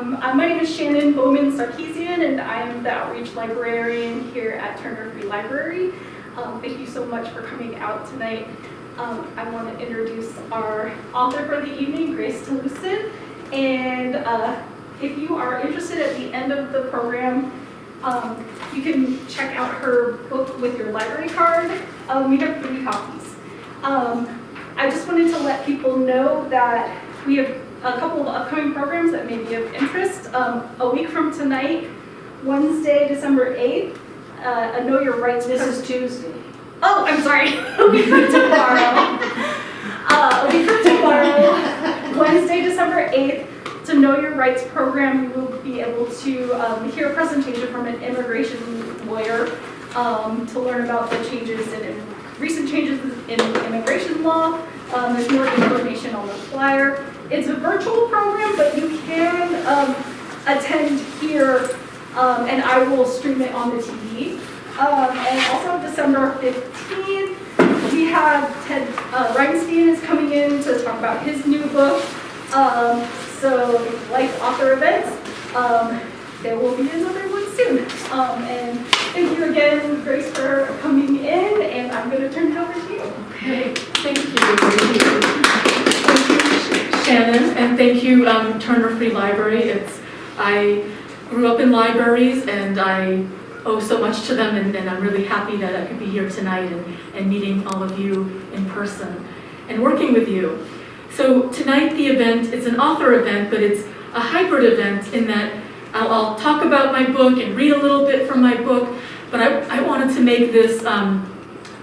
My name is Shannon Bowman Sarkeesian, and I am the outreach librarian here at Turner Free Library. Thank you so much for coming out tonight. I want to introduce our author for the evening, Grace Talusan. And if you are interested at the end of the program, you can check out her book with your library card. We have 3 copies. I just wanted to let people know that we have a couple of upcoming programs that may be of interest. A week from tonight, Wednesday, December 8th, a Know Your Rights. This is Tuesday. Oh, I'm sorry. A week from tomorrow. Wednesday, December 8th, to Know Your Rights program, you will be able to hear a presentation from an immigration lawyer to learn about the changes recent changes in immigration law. There's more information on the flyer. It's a virtual program, but you can attend here, and I will stream it on the TV. And also December 15th, we have Ted Reinstein is coming in to talk about his new book. So if you like author events, there will be another one soon. And thank you again, Grace, for coming in, and I'm going to turn it over to you. Okay, thank you. Thank you, Shannon, and thank you, Turner Free Library. I grew up in libraries, and I owe so much to them, and I'm really happy that I could be here tonight and meeting all of you in person and working with you. So tonight the event, it's an author event, but it's a hybrid event in that I'll talk about my book and read a little bit from my book, but I wanted to make this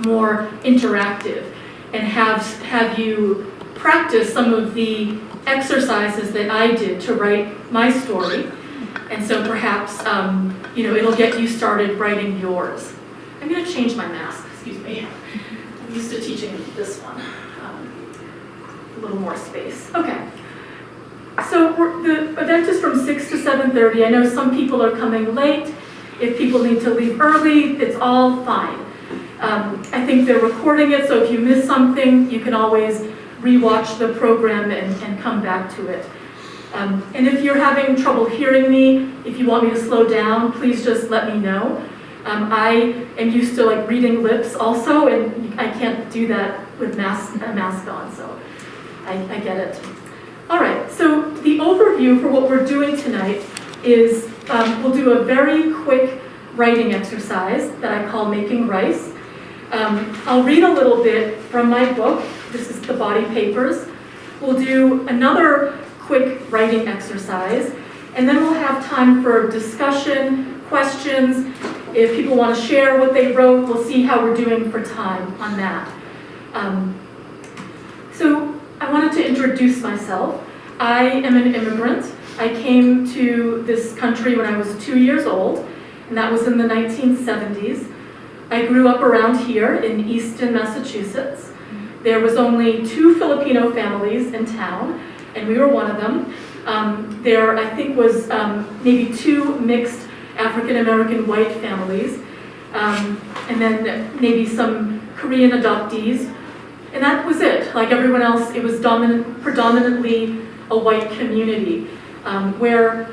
more interactive and have you practice some of the exercises that I did to write my story. And so perhaps, it'll get you started writing yours. I'm going to change my mask, excuse me. I'm used to teaching this one. A little more space. Okay. So the event is from 6 to 7:30. I know some people are coming late. If people need to leave early, it's all fine. I think they're recording it, so if you miss something, you can always rewatch the program and come back to it. And if you're having trouble hearing me, if you want me to slow down, please just let me know. I am used to reading lips also, and I can't do that with a mask on, so I get it. All right, so the overview for what we're doing tonight is we'll do a very quick writing exercise that I call Making Rice. I'll read a little bit from my book. This is the body papers. We'll do another quick writing exercise, and then we'll have time for discussion, questions. If people want to share what they wrote, we'll see how we're doing for time on that. So I wanted to introduce myself. I am an immigrant. I came to this country when I was 2 years old, and that was in the 1970s. I grew up around here in Easton, Massachusetts. There was only 2 Filipino families in town, and we were one of them. There, I think, was maybe 2 mixed African-American white families, and then maybe some Korean adoptees. And that was it. Like everyone else, it was predominantly a white community where,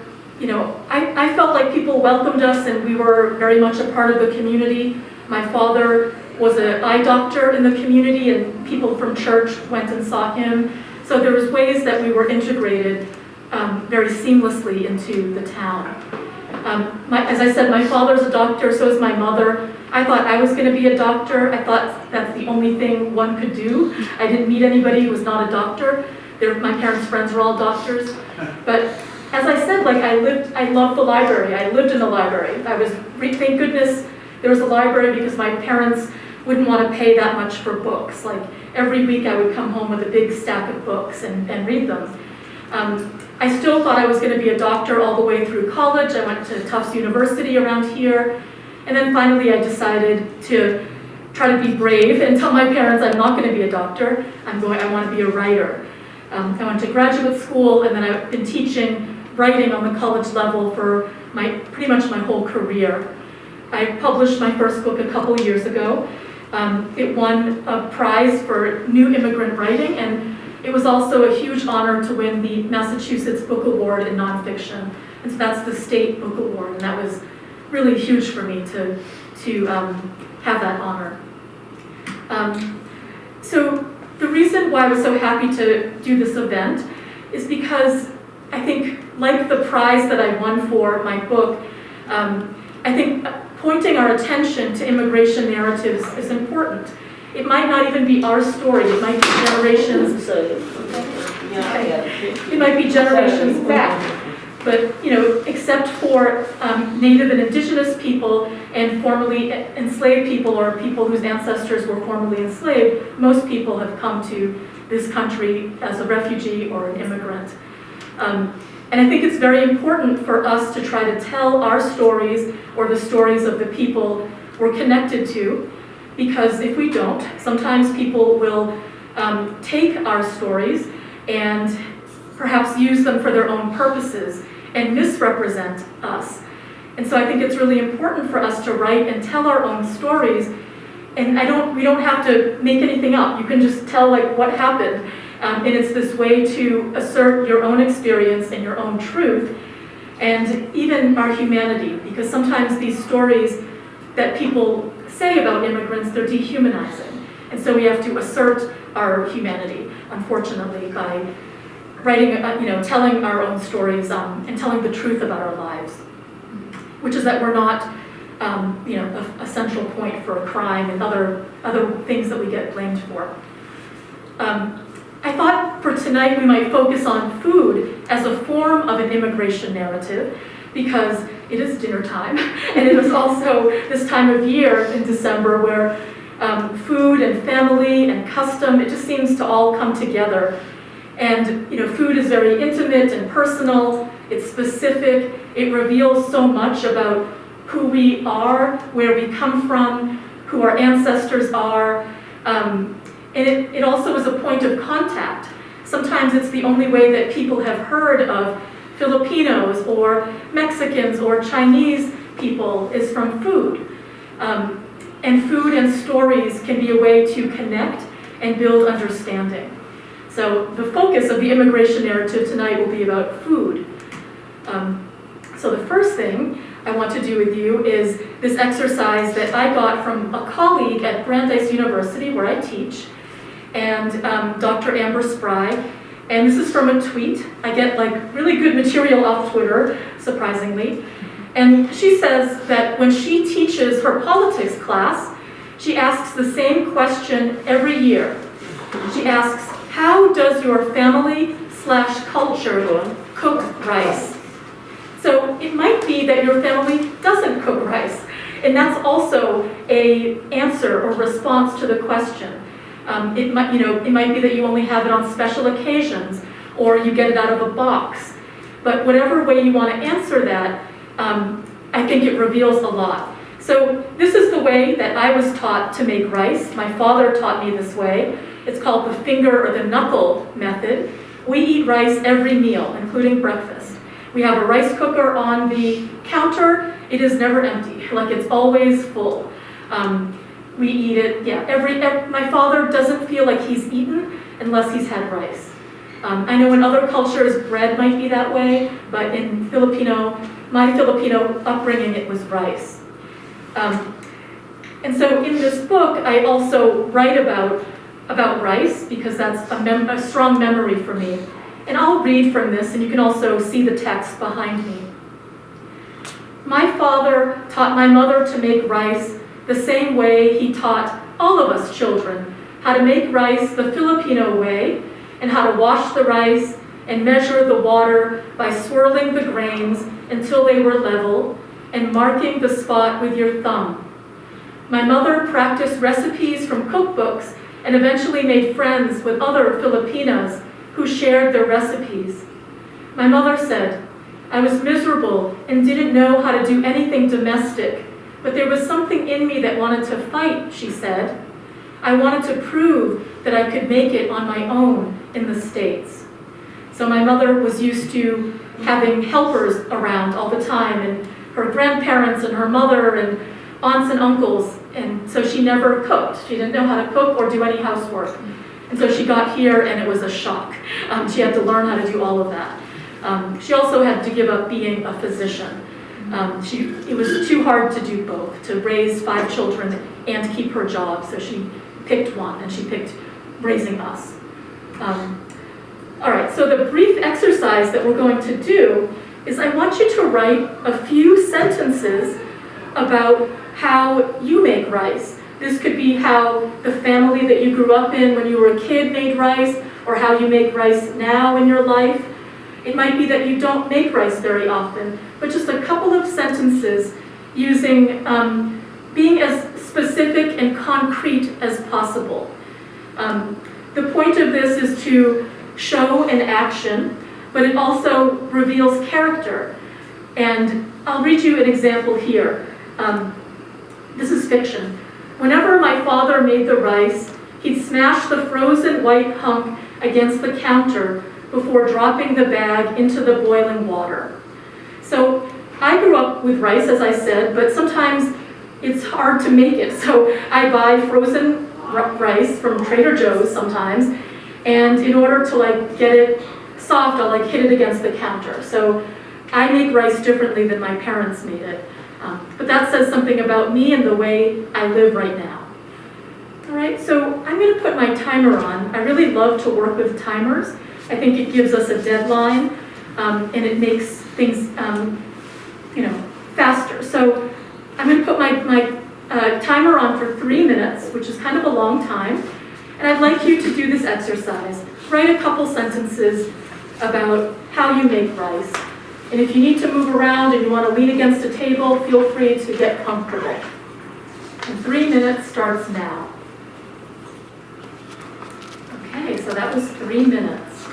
I felt like people welcomed us and we were very much a part of the community. My father was an eye doctor in the community, and people from church went and saw him. So there was ways that we were integrated very seamlessly into the town. As I said, my father's a doctor, so is my mother. I thought I was going to be a doctor. I thought that's the only thing one could do. I didn't meet anybody who was not a doctor. My parents' friends were all doctors. But as I said, I loved the library. I lived in the library. Thank goodness there was a library, because my parents wouldn't want to pay that much for books. Every week I would come home with a big stack of books and read them. I still thought I was going to be a doctor all the way through college. I went to Tufts University around here. And then finally I decided to try to be brave and tell my parents I'm not going to be a doctor. I want to be a writer. I went to graduate school, and then I've been teaching writing on the college level for pretty much my whole career. I published my first book a couple years ago. It won a prize for new immigrant writing, and it was also a huge honor to win the Massachusetts Book Award in nonfiction. And so that's the state book award, and that was really huge for me to have that honor. So the reason why I was so happy to do this event is because I think, like the prize that I won for my book, I think pointing our attention to immigration narratives is important. It might not even be our story, it might be generations. It might be generations back. But, you know, except for Native and Indigenous people and formerly enslaved people or people whose ancestors were formerly enslaved, most people have come to this country as a refugee or an immigrant. And I think it's very important for us to try to tell our stories or the stories of the people we're connected to, because if we don't, sometimes people will take our stories and perhaps use them for their own purposes and misrepresent us. And so I think it's really important for us to write and tell our own stories. And we don't have to make anything up. You can just tell like what happened. And it's this way to assert your own experience and your own truth, and even our humanity, because sometimes these stories that people say about immigrants, they're dehumanizing. And so we have to assert our humanity, unfortunately, by writing, telling our own stories and telling the truth about our lives, which is that we're not, a central point for a crime and other things that we get blamed for. I thought for tonight we might focus on food as a form of an immigration narrative, because it is dinner time, and it is also this time of year in December where food and family and custom, it just seems to all come together. And food is very intimate and personal, it's specific, it reveals so much about who we are, where we come from, who our ancestors are. And it also is a point of contact. Sometimes it's the only way that people have heard of Filipinos or Mexicans or Chinese people is from food. And food and stories can be a way to connect and build understanding. So the focus of the immigration narrative tonight will be about food. So the first thing I want to do with you is this exercise that I got from a colleague at Brandeis University, where I teach, and Dr. Amber Spry. And this is from a tweet. I get like really good material off Twitter, surprisingly. And she says that when she teaches her politics class, she asks the same question every year. She asks, how does your family/culture cook rice? So it might be that your family doesn't cook rice, and that's also an answer or response to the question. It might be that you only have it on special occasions, or you get it out of a box. But whatever way you want to answer that, I think it reveals a lot. So this is the way that I was taught to make rice. My father taught me this way. It's called the finger or the knuckle method. We eat rice every meal, including breakfast. We have a rice cooker on the counter. It is never empty, like it's always full. We eat it, my father doesn't feel like he's eaten unless he's had rice. I know in other cultures, bread might be that way, but in my Filipino upbringing, it was rice. And so in this book, I also write about rice, because that's a strong memory for me. And I'll read from this, and you can also see the text behind me. My father taught my mother to make rice the same way he taught all of us children how to make rice the Filipino way, and how to wash the rice and measure the water by swirling the grains until they were level and marking the spot with your thumb. My mother practiced recipes from cookbooks and eventually made friends with other Filipinas who shared their recipes. My mother said, I was miserable and didn't know how to do anything domestic, but there was something in me that wanted to fight, she said. I wanted to prove that I could make it on my own in the States. So my mother was used to having helpers around all the time, and her grandparents and her mother and aunts and uncles, and so she never cooked. She didn't know how to cook or do any housework. And so she got here and it was a shock. She had to learn how to do all of that. She also had to give up being a physician. It was too hard to do both, to raise 5 children and to keep her job. So she picked one, and she picked raising us. All right, so the brief exercise that we're going to do is I want you to write a few sentences about how you make rice. This could be how the family that you grew up in when you were a kid made rice, or how you make rice now in your life. It might be that you don't make rice very often, but just a couple of sentences using, being as specific and concrete as possible. The point of this is to show an action, but it also reveals character. And I'll read you an example here. This is fiction. Whenever my father made the rice, he'd smash the frozen white hunk against the counter before dropping the bag into the boiling water. So I grew up with rice, as I said, but sometimes it's hard to make it. So I buy frozen rice from Trader Joe's sometimes, and in order to get it soft, I'll hit it against the counter. So I make rice differently than my parents made it. But that says something about me and the way I live right now. All right, so I'm going to put my timer on. I really love to work with timers. I think it gives us a deadline, and it makes things, faster. So I'm going to put my timer on for 3 minutes, which is kind of a long time. And I'd like you to do this exercise. Write a couple sentences about how you make rice. And if you need to move around and you want to lean against a table, feel free to get comfortable. And 3 minutes starts now. Okay, so that was 3 minutes.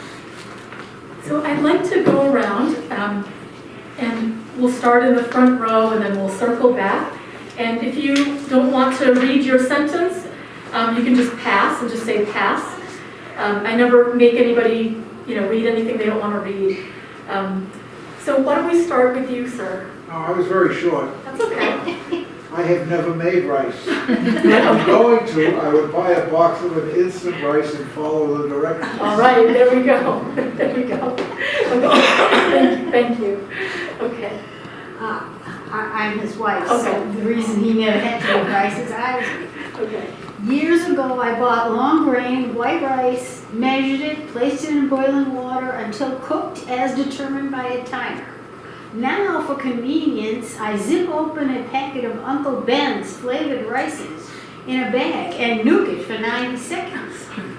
So I'd like to go around, and we'll start in the front row, and then we'll circle back. And if you don't want to read your sentence, you can just pass and just say pass. I never make anybody, read anything they don't want to read. So why don't we start with you, sir? Oh, I was very short. That's okay. I have never made rice. If I'm going to, I would buy a box of an instant rice and follow the directions. All right, there we go. There we go. Okay. Thank you. Okay. I'm his wife, Okay. so the reason he never had to make rice is I was. Okay. Years ago, I bought long grain white rice, measured it, placed it in boiling water until cooked as determined by a timer. Now, for convenience, I zip open a packet of Uncle Ben's flavored rices in a bag and nuke it for 90 seconds.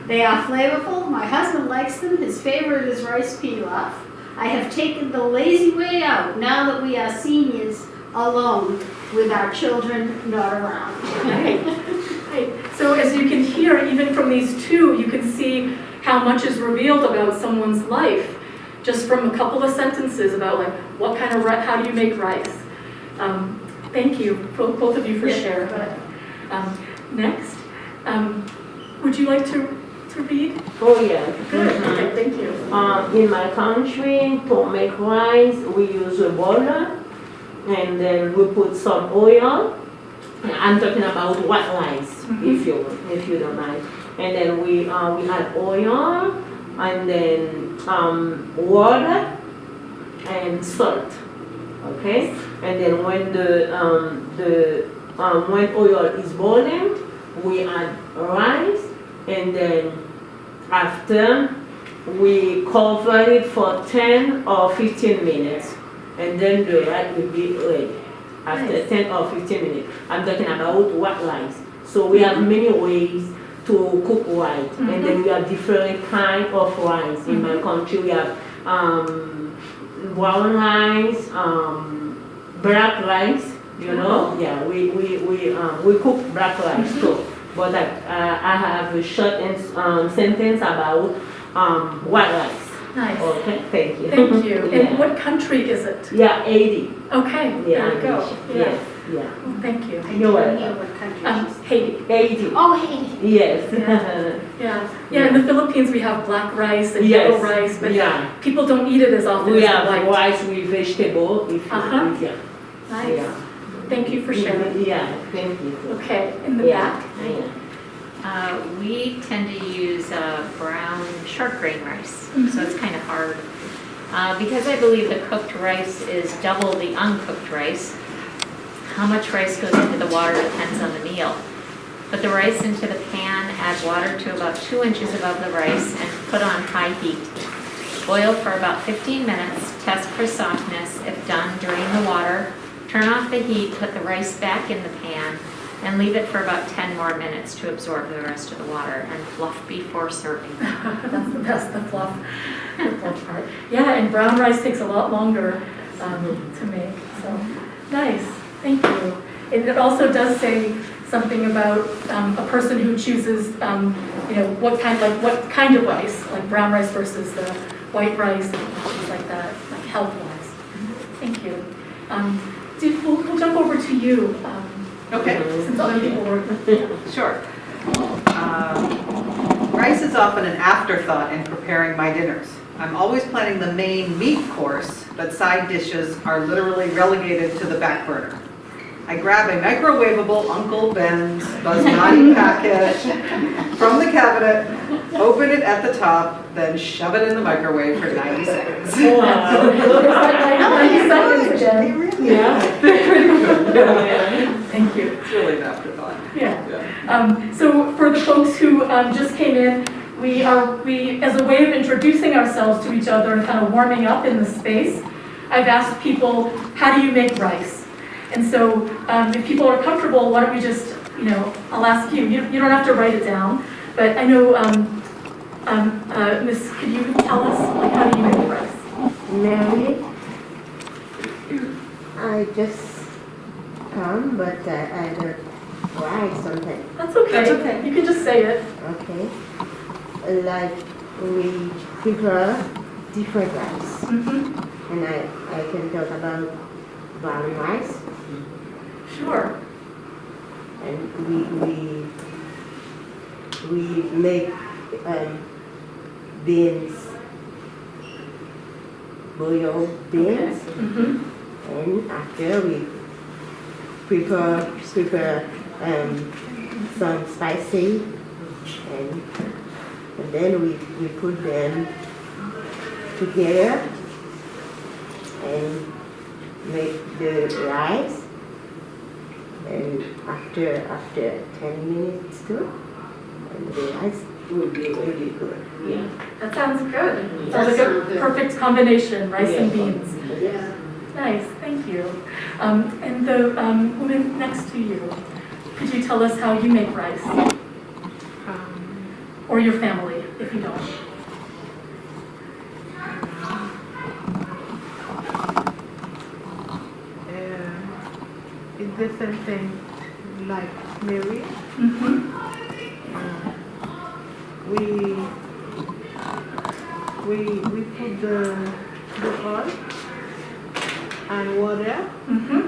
They are flavorful. My husband likes them. His favorite is rice pilaf. I have taken the lazy way out now that we are seniors alone with our children not around. Right. Right. So as you can hear, even from these two, you can see how much is revealed about someone's life just from a couple of sentences about what kind of how do you make rice. Thank you, both of you, for sharing. Next, would you like to read? Oh yeah. Good. Okay, thank you. In my country, to make rice, we use a boiler, and then we put some oil. I'm talking about white rice, if you don't mind. And then we add oil, and then water and salt. Okay. And then when when oil is boiling, we add rice, and then after we cover it for 10 or 15 minutes, and then the rice will be ready. After 10 or 15 minutes, I'm talking about white rice. So we have many ways to cook rice, and then we have different kind of rice. In my country, we have brown rice, black rice. Yeah, we cook black rice too. But I have a short sentence about white rice. Nice. Okay, thank you. Thank you. Yeah. And what country is it? Yeah, 80. Okay, there we go. Yeah. Yes, yeah. Well, thank you. You're welcome. Hear what country she's- Haiti. 80. Oh, Haiti. Yes. Yeah. In the Philippines we have black rice and Yes. yellow rice, but Yeah. people don't eat it as often We as have the white. rice with vegetable. If you, yeah. Nice. Yeah. Thank you for sharing. Yeah, thank you. Okay, in the Yeah. back. Yeah. We tend to use brown short grain rice, so it's kind of hard. Because I believe the cooked rice is double the uncooked rice, how much rice goes into the water depends on the meal. Put the rice into the pan, add water to about 2 inches above the rice, and put on high heat. Boil for about 15 minutes, test for softness. If done, drain the water, turn off the heat, put the rice back in the pan, and leave it for about 10 more minutes to absorb the rest of the water, and fluff before serving. That's the best, the fluff part. Yeah, and brown rice takes a lot longer to make, so nice, thank you. And it also does say something about a person who chooses, what kind of rice, like brown rice versus the white rice and things like that, like health-wise. Thank you. We'll jump over to you. Okay. Since other people were. Sure. Rice is often an afterthought in preparing my dinners. I'm always planning the main meat course, but side dishes are literally relegated to the back burner. I grab a microwavable Uncle Ben's basmati packet from the cabinet, open it at the top, then shove it in the microwave for 90 seconds. Wow. 90 seconds again. Yeah. Thank you. It's really an afterthought. Yeah. So for the folks who just came in, we, as a way of introducing ourselves to each other and kind of warming up in the space, I've asked people, how do you make rice? And so if people are comfortable, why don't we just, I'll ask you. You don't have to write it down, but I know, Miss, could you tell us, how do you make rice? Mary, I just come, but I don't write something. That's okay. That's okay. You can just say it. Okay. Like we prepare different rice. Mm-hmm. And I can talk about brown rice. Sure. And we make beans, boiled beans. Okay. Mm-hmm. And after we prepare some spicy, and then we put them together and make the rice. And after 10 minutes too, and the rice will be really good. Yeah. That sounds good. Sounds like a perfect combination, rice and beans. Yeah. Nice, thank you. And the woman next to you, could you tell us how you make rice? Or your family, if you don't. It's the same thing like Mary. Mm-hmm. We put the oil and water. Mm-hmm.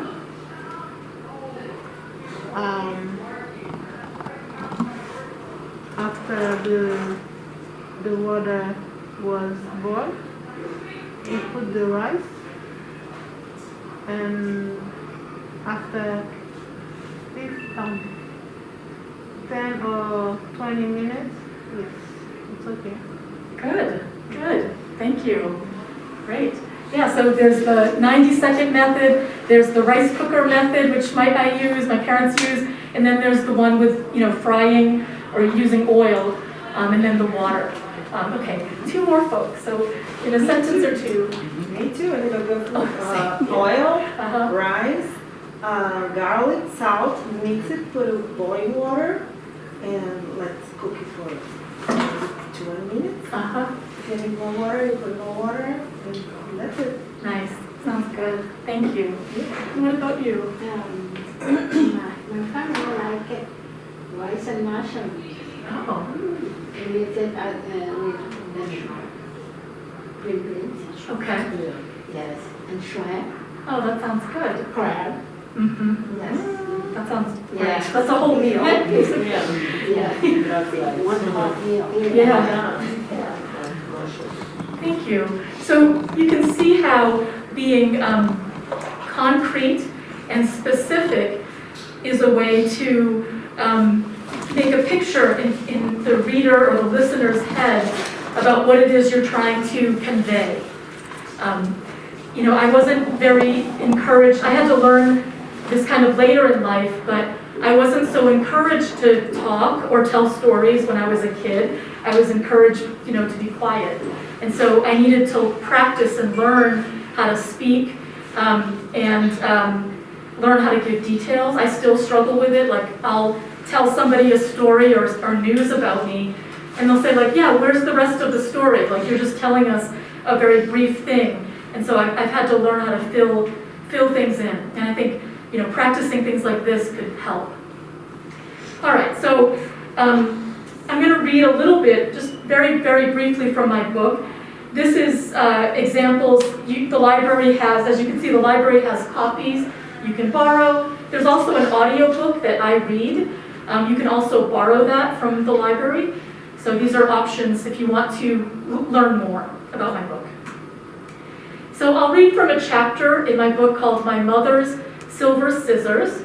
After the water was boiled, we put the rice, and after 10 or 20 minutes, it's okay. Good, thank you. Great. Yeah, so there's the 90-second method, there's the rice cooker method, which my parents use, and then there's the one with, frying or using oil, and then the water. Okay, 2 more folks, so in a sentence or two. Me too, a little bit Oh, oil, rice, garlic, salt, mix it, put it boiling water, and let's cook it for 20 minutes. If you need more water, you put more water, and that's it. Nice, sounds good. Thank you. And what about you? My family like it. Rice and mushrooms. Oh, And with it, with green beans. okay. Yes. And shrimp. Oh, that sounds good. Crab. Mm-hmm. Yes. That sounds great. Yeah. That's a whole meal. Yeah. One hot meal. Yeah. Thank you. So you can see how being concrete and specific is a way to make a picture in the reader or the listener's head about what it is you're trying to convey. You know, I wasn't very encouraged. I had to learn this kind of later in life, but I wasn't so encouraged to talk or tell stories when I was a kid. I was encouraged, you know, to be quiet. And so I needed to practice and learn how to speak and learn how to give details. I still struggle with it. Like, I'll tell somebody a story or news about me, and they'll say, like, yeah, where's the rest of the story? Like, you're just telling us a very brief thing. And so I've had to learn how to fill things in. And I think, you know, practicing things like this could help. All right, so I'm going to read a little bit, just very, very briefly from my book. This is examples. The library has, as you can see, the library has copies you can borrow. There's also an audiobook that I read. You can also borrow that from the library. So these are options if you want to learn more about my book. So I'll read from a chapter in my book called My Mother's Silver Scissors.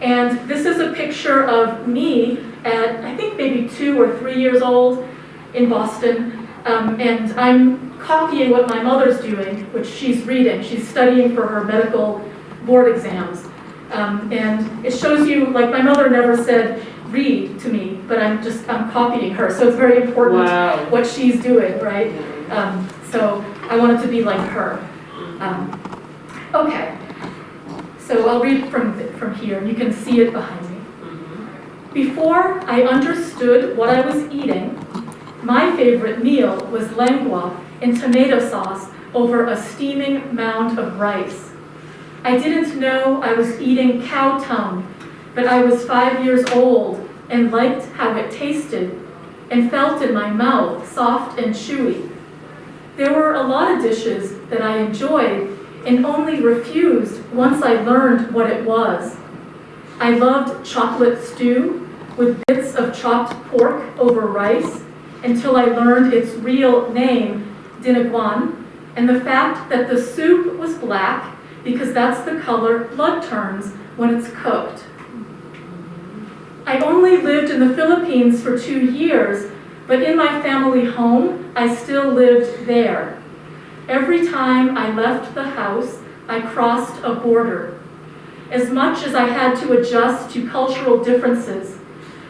And this is a picture of me at, I think, maybe 2 or 3 years old in Boston. And I'm copying what my mother's doing, which she's reading. She's studying for her medical board exams. And it shows you, like, my mother never said, read to me, but I'm copying her. So it's very important what she's doing, right? So I wanted to be like her. Okay, so I'll read from here. You can see it behind me. Before I understood what I was eating, my favorite meal was lengua in tomato sauce over a steaming mound of rice. I didn't know I was eating cow tongue, but I was 5 years old and liked how it tasted and felt in my mouth soft and chewy. There were a lot of dishes that I enjoyed and only refused once I learned what it was. I loved chocolate stew with bits of chopped pork over rice until I learned its real name, dinaguan, and the fact that the soup was black because that's the color blood turns when it's cooked. I only lived in the Philippines for 2 years, but in my family home, I still lived there. Every time I left the house, I crossed a border. As much as I had to adjust to cultural differences,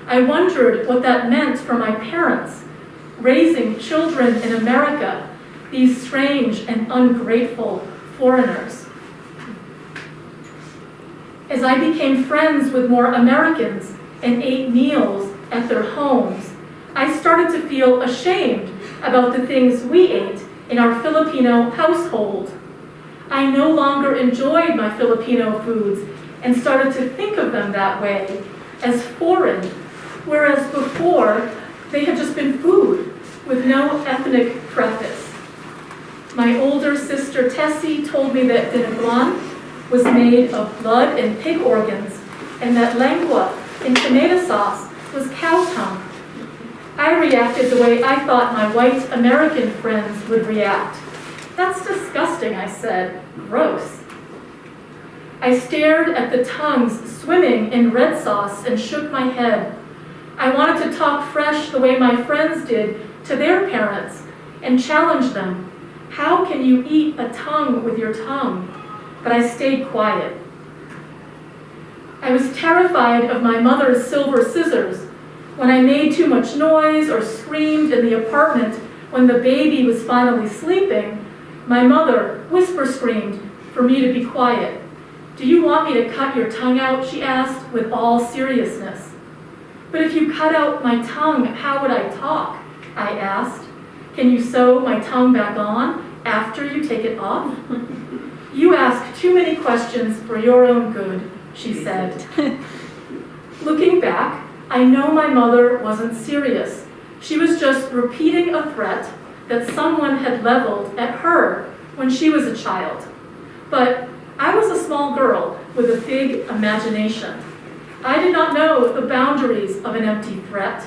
I wondered what that meant for my parents, raising children in America, these strange and ungrateful foreigners. As I became friends with more Americans and ate meals at their homes, I started to feel ashamed about the things we ate in our Filipino household. I no longer enjoyed my Filipino foods and started to think of them that way, as foreign, whereas before they had just been food with no ethnic preface. My older sister Tessie told me that dinaguan was made of blood and pig organs, and that lengua in tomato sauce was cow tongue. I reacted the way I thought my white American friends would react. That's disgusting, I said. Gross. I stared at the tongues swimming in red sauce and shook my head. I wanted to talk fresh the way my friends did to their parents and challenge them. How can you eat a tongue with your tongue? But I stayed quiet. I was terrified of my mother's silver scissors. When I made too much noise or screamed in the apartment when the baby was finally sleeping, my mother whisper screamed for me to be quiet. Do you want me to cut your tongue out? She asked with all seriousness. But if you cut out my tongue, how would I talk? I asked. Can you sew my tongue back on after you take it off? You ask too many questions for your own good, she said. Looking back, I know my mother wasn't serious. She was just repeating a threat that someone had leveled at her when she was a child. But I was a small girl with a big imagination. I did not know the boundaries of an empty threat,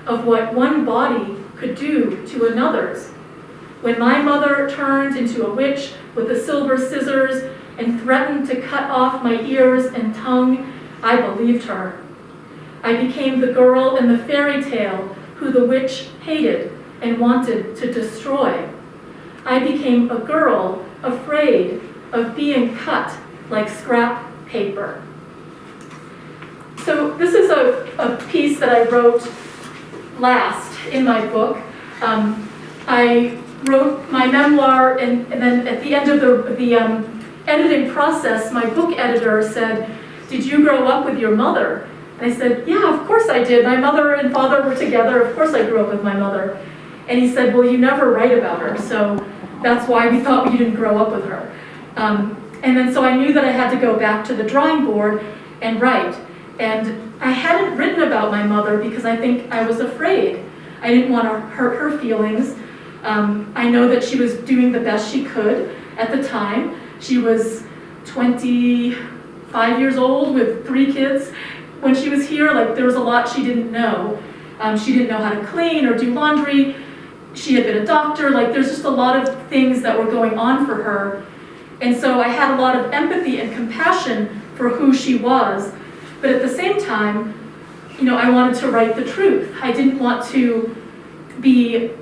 of what one body could do to another's. When my mother turned into a witch with the silver scissors and threatened to cut off my ears and tongue, I believed her. I became the girl in the fairy tale who the witch hated and wanted to destroy. I became a girl afraid of being cut like scrap paper. So this is a piece that I wrote last in my book. I wrote my memoir, and then at the end of the editing process, my book editor said, "Did you grow up with your mother?" And I said, "Yeah, of course I did. My mother and father were together. Of course I grew up with my mother." And he said, "Well, you never write about her, so that's why we thought you didn't grow up with her." And then so I knew that I had to go back to the drawing board and write. And I hadn't written about my mother because I think I was afraid. I didn't want to hurt her feelings. I know that she was doing the best she could at the time. She was 25 years old with 3 kids. When she was here, like, there was a lot she didn't know. She didn't know how to clean or do laundry. She had been a doctor. Like, there's just a lot of things that were going on for her. And so I had a lot of empathy and compassion for who she was. But at the same time, I wanted to write the truth. I didn't want to write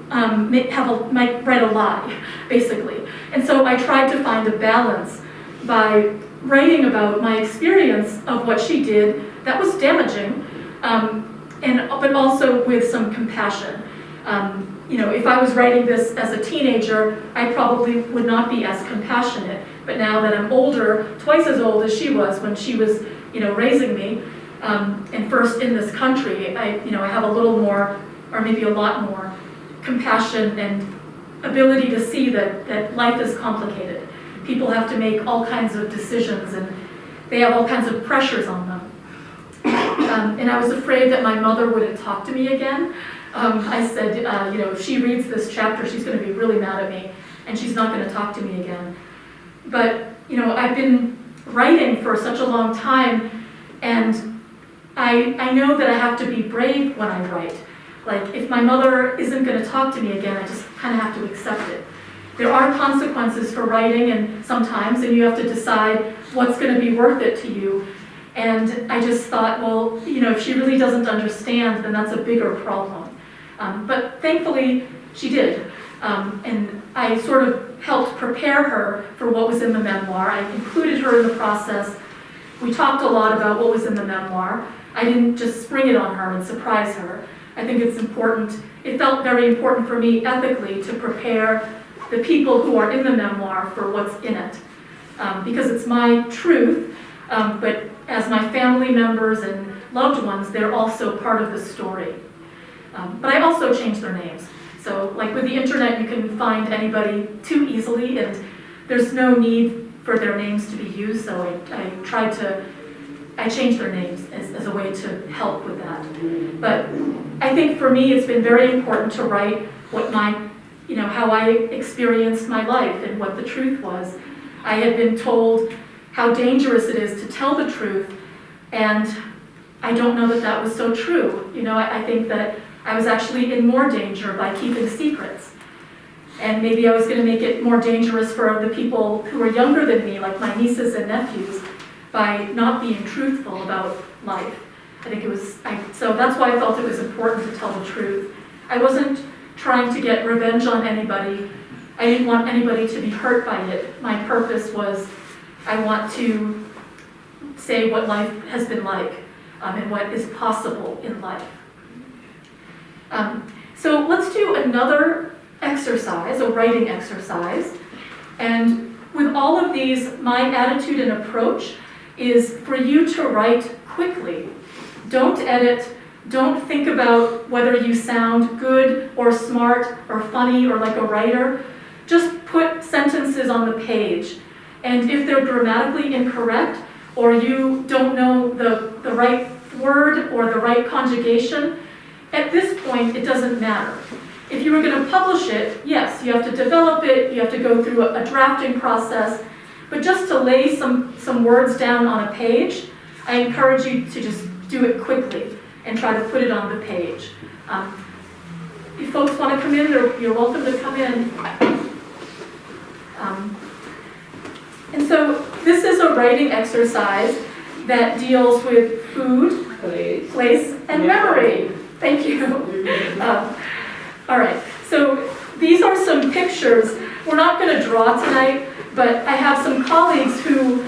a lie, basically. And so I tried to find a balance by writing about my experience of what she did that was damaging, but also with some compassion. If I was writing this as a teenager, I probably would not be as compassionate. But now that I'm older, twice as old as she was when she was, raising me, and first in this country, I have a little more, or maybe a lot more, compassion and ability to see that life is complicated. People have to make all kinds of decisions, and they have all kinds of pressures on them. And I was afraid that my mother wouldn't talk to me again. I said, if she reads this chapter, she's going to be really mad at me, and she's not going to talk to me again. But, I've been writing for such a long time, and I know that I have to be brave when I write. Like, if my mother isn't going to talk to me again, I just kind of have to accept it. There are consequences for writing, and sometimes, and you have to decide what's going to be worth it to you. And I just thought, well, if she really doesn't understand, then that's a bigger problem. But thankfully, she did. And I sort of helped prepare her for what was in the memoir. I included her in the process. We talked a lot about what was in the memoir. I didn't just spring it on her and surprise her. I think it's important. It felt very important for me ethically to prepare the people who are in the memoir for what's in it. Because it's my truth, but as my family members and loved ones, they're also part of the story. But I also changed their names. So, like with the internet, you can find anybody too easily, and there's no need for their names to be used, so I changed their names as a way to help with that. But I think for me, it's been very important to write what how I experienced my life and what the truth was. I had been told how dangerous it is to tell the truth, and I don't know that that was so true. I think that I was actually in more danger by keeping secrets. And maybe I was going to make it more dangerous for the people who are younger than me, like my nieces and nephews, by not being truthful about life. I think so that's why I felt it was important to tell the truth. I wasn't trying to get revenge on anybody. I didn't want anybody to be hurt by it. My purpose was, I want to say what life has been like, and what is possible in life. So let's do another exercise, a writing exercise. And with all of these, my attitude and approach is for you to write quickly. Don't edit. Don't think about whether you sound good or smart or funny or like a writer. Just put sentences on the page. And if they're grammatically incorrect, or you don't know the right word or the right conjugation, at this point, it doesn't matter. If you were going to publish it, yes, you have to develop it, you have to go through a drafting process, but just to lay some words down on a page, I encourage you to just do it quickly and try to put it on the page. If folks want to come in, you're welcome to come in. And so this is a writing exercise that deals with food Place. and memory. Thank you. All right, so these are some pictures. We're not going to draw tonight, but I have some colleagues who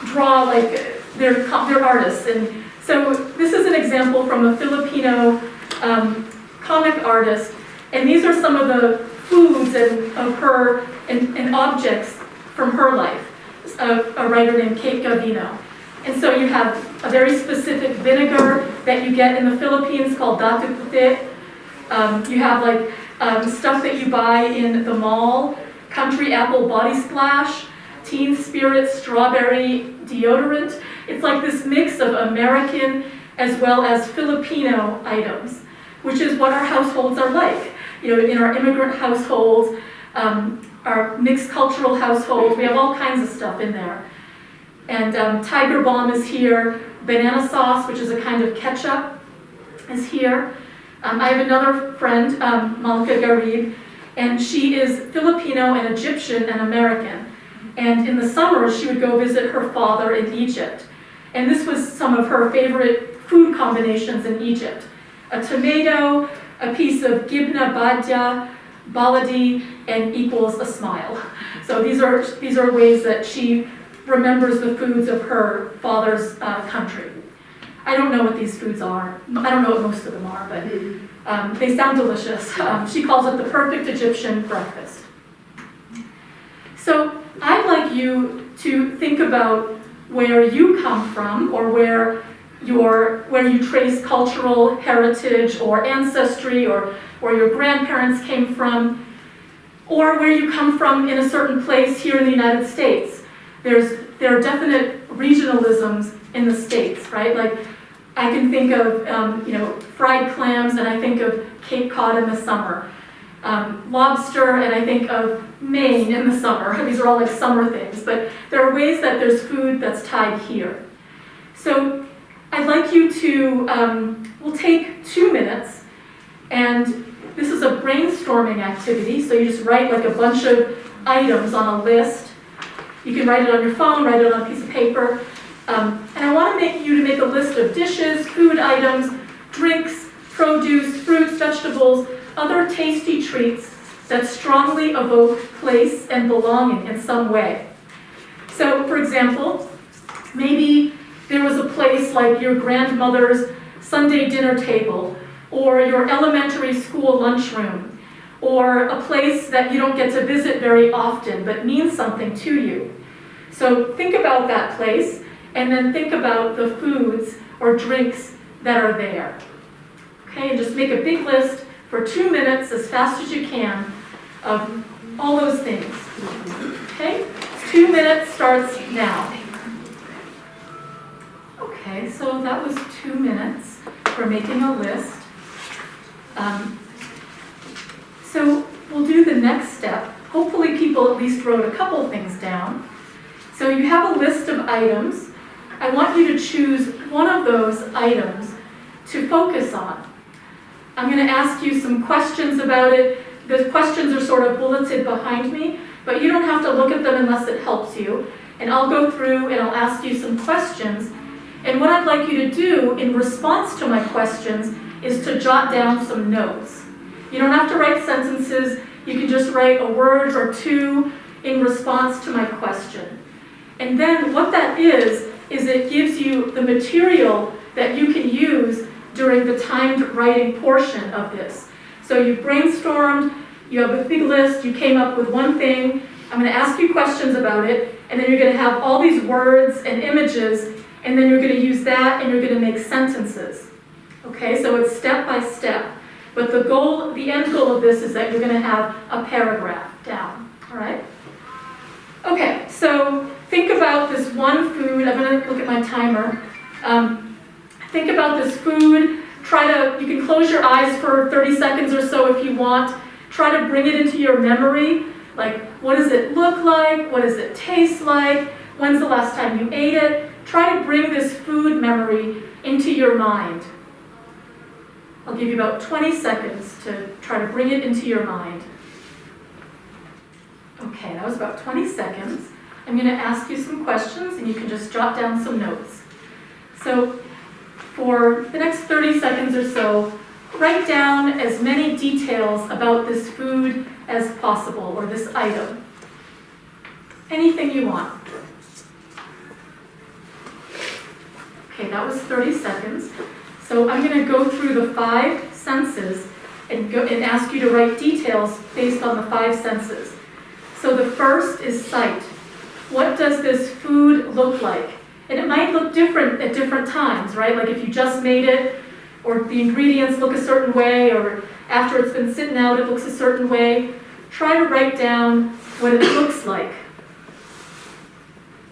draw, like, they're artists. And so this is an example from a Filipino comic artist. And these are some of the foods of her and objects from her life, a writer named Kate Gavino. And so you have a very specific vinegar that you get in the Philippines called datu puti. You have like stuff that you buy in the mall, country apple body splash, teen spirit strawberry deodorant. It's like this mix of American as well as Filipino items, which is what our households are like. You know, in our immigrant households, our mixed cultural households, we have all kinds of stuff in there. And Tiger Balm is here, banana sauce, which is a kind of ketchup, is here. I have another friend, Malika Garib, and she is Filipino and Egyptian and American. And in the summer, she would go visit her father in Egypt. And this was some of her favorite food combinations in Egypt. A tomato, a piece of gibna badja, baladi, and equals a smile. So these are ways that she remembers the foods of her father's country. I don't know what these foods are. I don't know what most of them are, but they sound delicious. She calls it the perfect Egyptian breakfast. So I'd like you to think about where you come from, or where you trace cultural heritage or ancestry, or where your grandparents came from, or where you come from in a certain place here in the United States. There are definite regionalisms in the States, right? Like, I can think of fried clams, and I think of Cape Cod in the summer. Lobster, and I think of Maine in the summer. These are all like summer things, but there are ways that there's food that's tied here. So I'd like you to, we'll take 2 minutes, and this is a brainstorming activity, so you just write like a bunch of items on a list. You can write it on your phone, write it on a piece of paper. And I want you to make a list of dishes, food items, drinks, produce, fruits, vegetables, other tasty treats that strongly evoke place and belonging in some way. So, for example, maybe there was a place like your grandmother's Sunday dinner table, or your elementary school lunchroom, or a place that you don't get to visit very often but means something to you. So think about that place, and then think about the foods or drinks that are there. Okay, and just make a big list for 2 minutes, as fast as you can, of all those things. Okay, 2 minutes starts now. Okay, so that was 2 minutes for making a list. So we'll do the next step. Hopefully people at least wrote a couple things down. So you have a list of items. I want you to choose one of those items to focus on. I'm going to ask you some questions about it. The questions are sort of bulleted behind me, but you don't have to look at them unless it helps you. And I'll go through and I'll ask you some questions. And what I'd like you to do in response to my questions is to jot down some notes. You don't have to write sentences. You can just write a word or two in response to my question. And then what that is it gives you the material that you can use during the timed writing portion of this. So you brainstormed, you have a big list, you came up with one thing. I'm going to ask you questions about it, and then you're going to have all these words and images, and then you're going to use that, and you're going to make sentences. Okay, so it's step by step. But the end goal of this is that you're going to have a paragraph down. All right? Okay, so think about this one food. I'm going to look at my timer. Think about this food. You can close your eyes for 30 seconds or so if you want. Try to bring it into your memory. Like, what does it look like? What does it taste like? When's the last time you ate it? Try to bring this food memory into your mind. I'll give you about 20 seconds to try to bring it into your mind. Okay, that was about 20 seconds. I'm going to ask you some questions, and you can just jot down some notes. So, for the next 30 seconds or so, write down as many details about this food as possible, or this item. Anything you want. Okay, that was 30 seconds. So I'm going to go through the 5 senses and ask you to write details based on the 5 senses. So the first is sight. What does this food look like? And it might look different at different times, right? Like if you just made it, or the ingredients look a certain way, or after it's been sitting out, it looks a certain way. Try to write down what it looks like.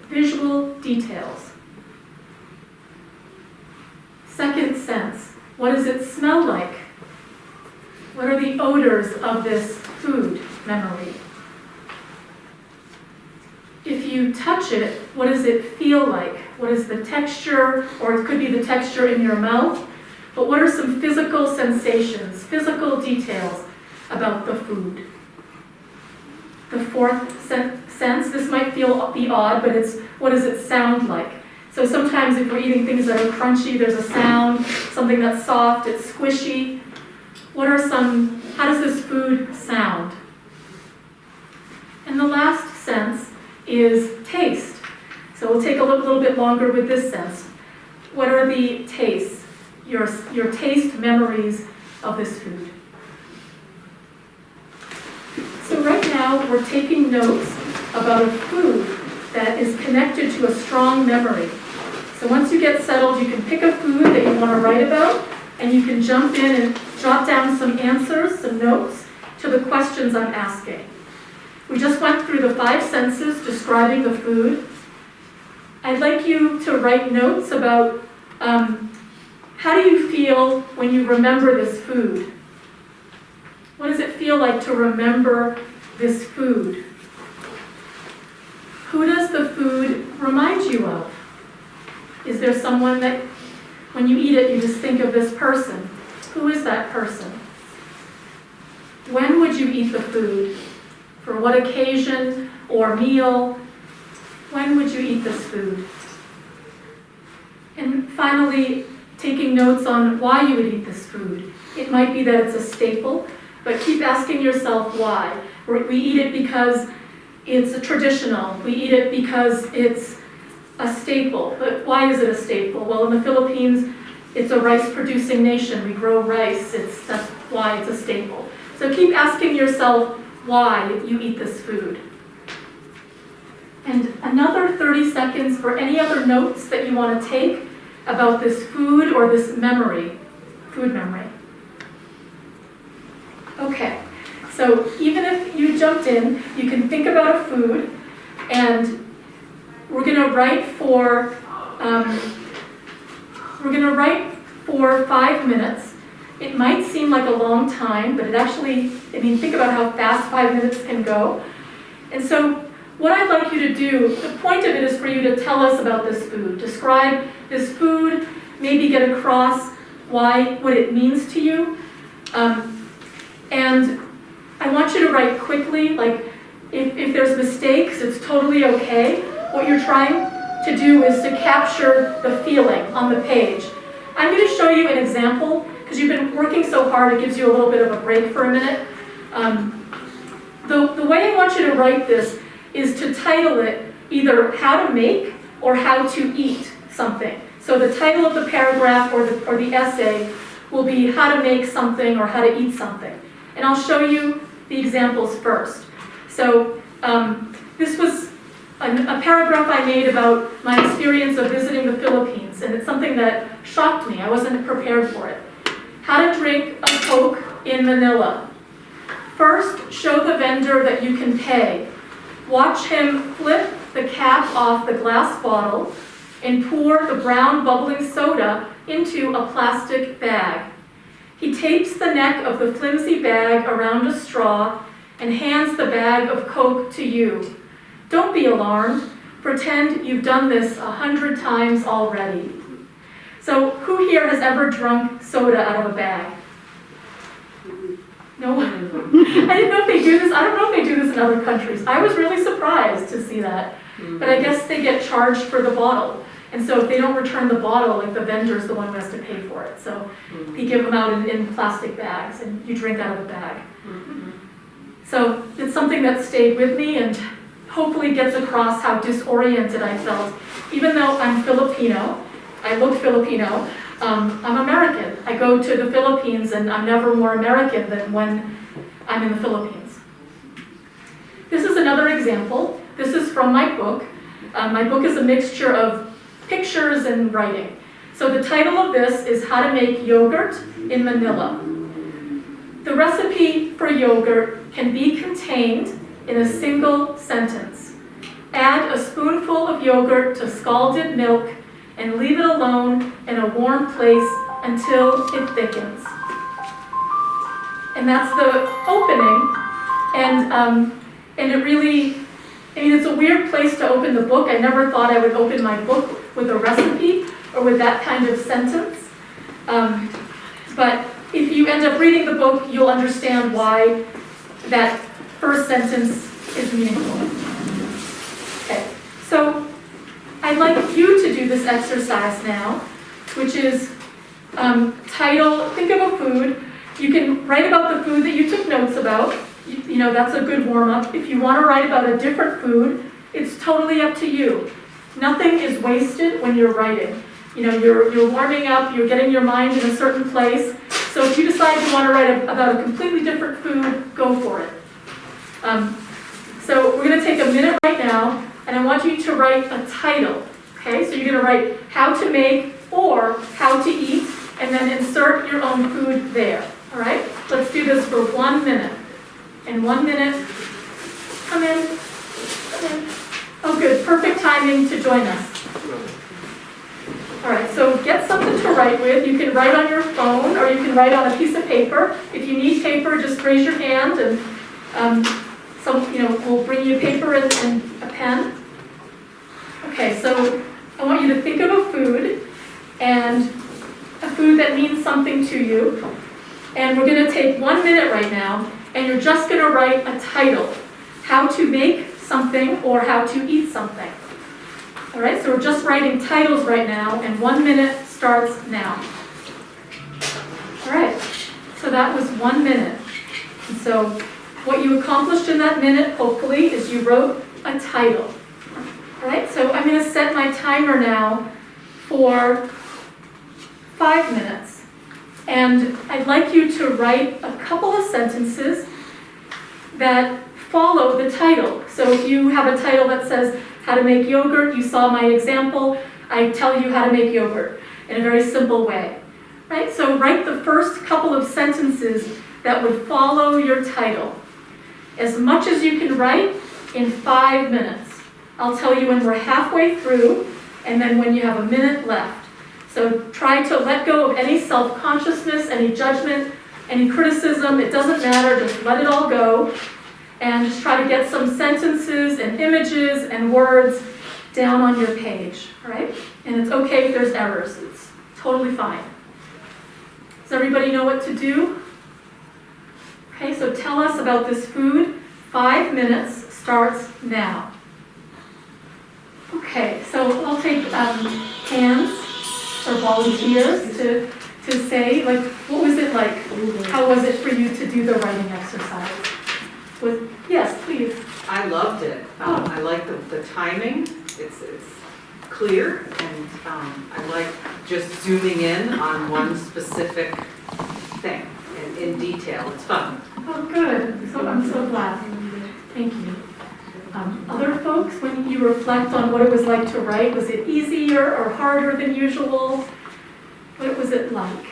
Visual details. Second sense. What does it smell like? What are the odors of this food memory? If you touch it, what does it feel like? What is the texture, or it could be the texture in your mouth, but what are some physical sensations, physical details about the food? The fourth sense, this might be odd, but it's what does it sound like? So sometimes if we're eating things that are crunchy, there's a sound, something that's soft, it's squishy. How does this food sound? And the last sense is taste. So we'll take a little bit longer with this sense. What are the tastes, your taste memories of this food? So right now we're taking notes about a food that is connected to a strong memory. So once you get settled, you can pick a food that you want to write about, and you can jump in and jot down some answers, some notes to the questions I'm asking. We just went through the 5 senses describing the food. I'd like you to write notes about how do you feel when you remember this food? What does it feel like to remember this food? Who does the food remind you of? Is there someone that, when you eat it, you just think of this person? Who is that person? When would you eat the food? For what occasion or meal? When would you eat this food? And finally, taking notes on why you would eat this food. It might be that it's a staple, but keep asking yourself why. We eat it because it's traditional. We eat it because it's a staple. But why is it a staple? Well, in the Philippines, it's a rice-producing nation. We grow rice. That's why it's a staple. So keep asking yourself why you eat this food. And another 30 seconds for any other notes that you want to take about this food or this memory, food memory. Okay, so even if you jumped in, you can think about a food, and we're going to write for 5 minutes. It might seem like a long time, but it actually, think about how fast 5 minutes can go. And so what I'd like you to do, the point of it is for you to tell us about this food. Describe this food, maybe get across what it means to you. And I want you to write quickly, like if there's mistakes, it's totally okay. What you're trying to do is to capture the feeling on the page. I'm going to show you an example, because you've been working so hard, it gives you a little bit of a break for a minute. The way I want you to write this is to title it either how to make or how to eat something. So the title of the paragraph or the essay will be how to make something or how to eat something. And I'll show you the examples first. So this was a paragraph I made about my experience of visiting the Philippines, and it's something that shocked me. I wasn't prepared for it. How to drink a Coke in Manila. First, show the vendor that you can pay. Watch him flip the cap off the glass bottle and pour the brown bubbling soda into a plastic bag. He tapes the neck of the flimsy bag around a straw and hands the bag of Coke to you. Don't be alarmed. Pretend you've done this 100 times already. So who here has ever drunk soda out of a bag? No one? I didn't know if they do this. I don't know if they do this in other countries. I was really surprised to see that. But I guess they get charged for the bottle. And so if they don't return the bottle, like the vendor's the one who has to pay for it. So he give them out in plastic bags and you drink out of the bag. So it's something that stayed with me and hopefully gets across how disoriented I felt. Even though I'm Filipino, I look Filipino, I'm American. I go to the Philippines and I'm never more American than when I'm in the Philippines. This is another example. This is from my book. My book is a mixture of pictures and writing. So the title of this is How to Make Yogurt in Manila. The recipe for yogurt can be contained in a single sentence. Add a spoonful of yogurt to scalded milk and leave it alone in a warm place until it thickens. And that's the opening. And it really, I mean, it's a weird place to open the book. I never thought I would open my book with a recipe or with that kind of sentence. But if you end up reading the book, you'll understand why that first sentence is meaningful. Okay, so I'd like you to do this exercise now, which is think of a food. You can write about the food that you took notes about. You know, that's a good warm-up. If you want to write about a different food, it's totally up to you. Nothing is wasted when you're writing. You know, you're warming up, you're getting your mind in a certain place. So if you decide you want to write about a completely different food, go for it. So we're going to take a minute right now, and I want you to write a title. Okay, so you're going to write how to make or how to eat, and then insert your own food there. All right, let's do this for 1 minute. In 1 minute, come in. Oh, good, perfect timing to join us. All right, so get something to write with. You can write on your phone or you can write on a piece of paper. If you need paper, just raise your hand and we'll bring you paper and a pen. Okay, so I want you to think of a food and a food that means something to you. And we're going to take 1 minute right now and you're just going to write a title. How to make something or how to eat something. All right, so we're just writing titles right now, and 1 minute starts now. All right, so that was 1 minute. And so what you accomplished in that minute, hopefully, is you wrote a title. All right, so I'm going to set my timer now for 5 minutes. And I'd like you to write a couple of sentences that follow the title. So if you have a title that says, how to make yogurt, you saw my example, I tell you how to make yogurt in a very simple way. Right? So write the first couple of sentences that would follow your title. As much as you can write in 5 minutes. I'll tell you when we're halfway through and then when you have a minute left. So try to let go of any self-consciousness, any judgment, any criticism. It doesn't matter, just let it all go. And just try to get some sentences and images and words down on your page, all right? And it's okay if there's errors. It's totally fine. Does everybody know what to do? Okay, so tell us about this food. 5 minutes starts now. Okay, so I'll take hands or volunteers to say, like, what was it like? How was it for you to do the writing exercise? Yes, please. I loved it. I like the timing. It's clear, and I like just zooming in on one specific thing in detail. It's fun. Oh, good. So I'm so glad. Thank you. Other folks, when you reflect on what it was like to write, was it easier or harder than usual? What was it like?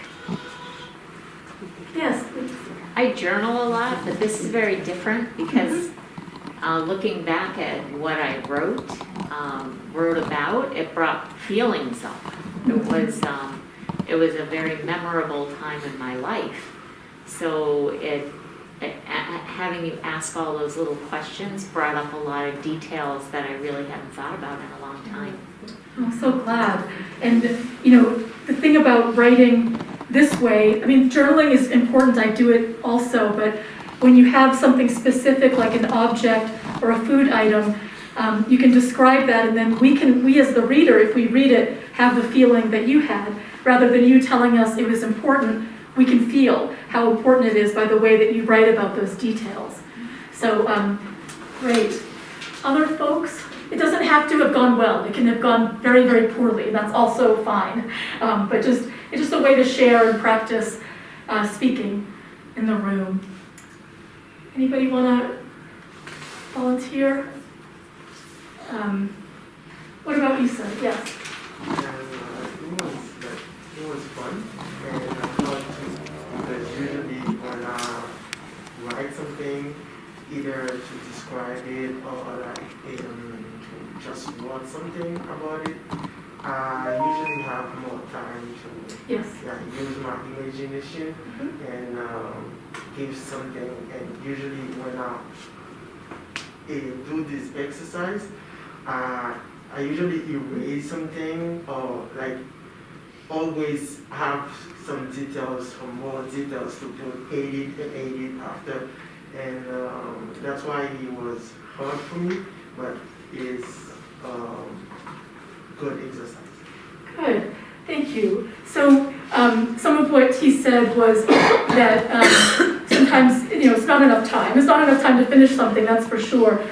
Yes, please. I journal a lot, but this is very different because looking back at what I wrote about, it brought feelings up. It was a very memorable time in my life. So having you ask all those little questions brought up a lot of details that I really hadn't thought about in a long time. I'm so glad. And, the thing about writing this way, I mean, journaling is important, I do it also, but when you have something specific like an object or a food item, You can describe that, and then we as the reader, if we read it, have the feeling that you had. Rather than you telling us it was important, we can feel how important it is by the way that you write about those details. So, great. Other folks? It doesn't have to have gone well. It can have gone very, very poorly. That's also fine. But it's just a way to share and practice speaking in the room. Anybody want to volunteer? What about you, sir? Yes. It was fun, and I thought that usually when I write something, either to describe it or like just write something about it, I usually have more time to use my imagination and give something. And usually when I do this exercise, I usually erase something or like always have some details or more details to put edit after, and that's why it was hard for me, but it's good exercise. Good, thank you. So some of what he said was that sometimes it's not enough time. It's not enough time to finish something, that's for sure.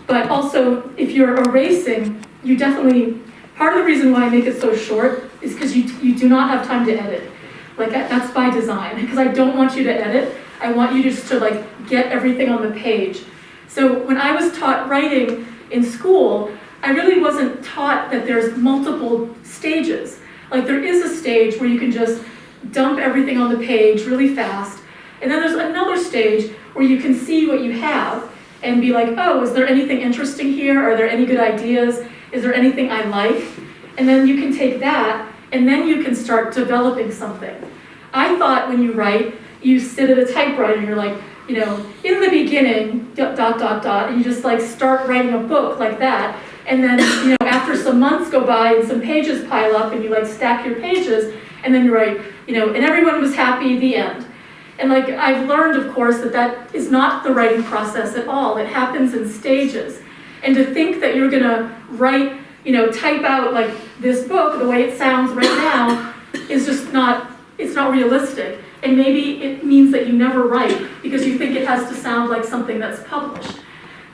But also, if you're erasing, you definitely. Part of the reason why I make it so short is because you do not have time to edit. Like, that's by design, because I don't want you to edit. I want you just to get everything on the page. So when I was taught writing in school, I really wasn't taught that there's multiple stages. Like, there is a stage where you can just dump everything on the page really fast, and then there's another stage where you can see what you have and be like, oh, is there anything interesting here? Are there any good ideas? Is there anything I like? And then you can take that, and then you can start developing something. I thought when you write, you sit at a typewriter, and you're like, in the beginning, ... and you just start writing a book like that. And then, after some months go by and some pages pile up, and you stack your pages, and then you write, and everyone was happy, the end. And I've learned, of course, that is not the writing process at all. It happens in stages. And to think that you're gonna write, type out this book the way it sounds right now is just it's not realistic. And maybe it means that you never write because you think it has to sound like something that's published.